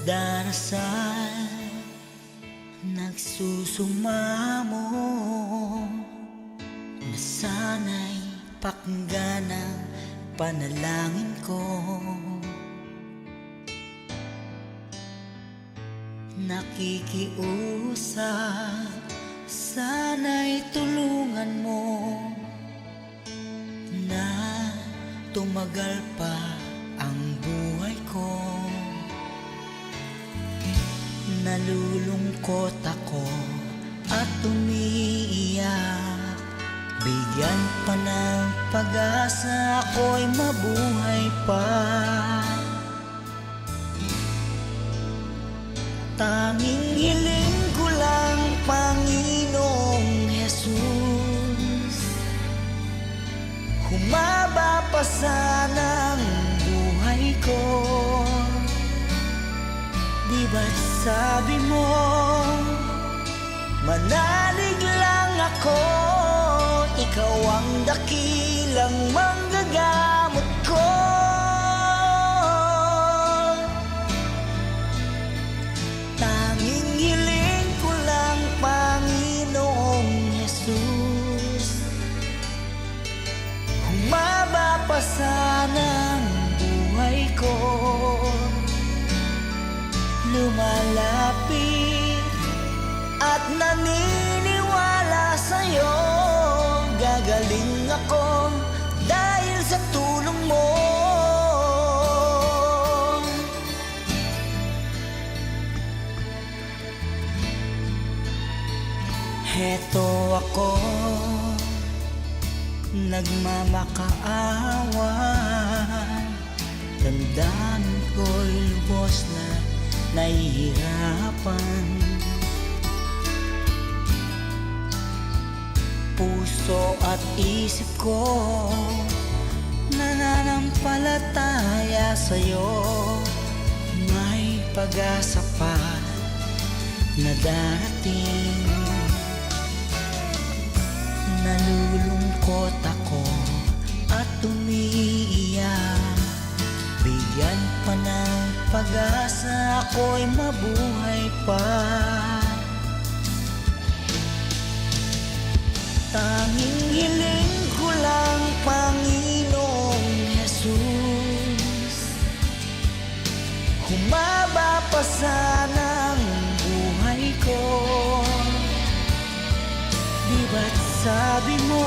darasal, nagsusumamo na sana'y pakinggan ang panalangin ko. Nakikiusap, sana'y tulungan mo na tumagal pa ang buhay ko. Nalulungkot ako at umiiyak, bigyan pa ng pag-asa, ako'y mabuhay pa. Tanging hiling ko lang, Panginoong Jesus, humaba pa sana ang buhay ko. Di ba't sabi mo, manalig lang ako, ikaw ang dakilang manggagamot ko. Tanging hiling ko lang, Panginoong Jesus, humaba pa sana ang buhay ko. Lumalapit at naniniwala sa'yo, gagaling ako dahil sa tulong mo. Heto ako, nagmamakaawan, tandaan ko'y lubos na nahihirapan. Puso at isip ko nananampalataya sa'yo, may pag-asa pa na darating. Nalulungkot ako at umiiyak, bigyan pa ng pag-asa, ako'y mabuhay pa. Tanging hiling ko lang, Panginoong Jesus, humaba pa sana ang buhay ko. Di ba't sabi mo,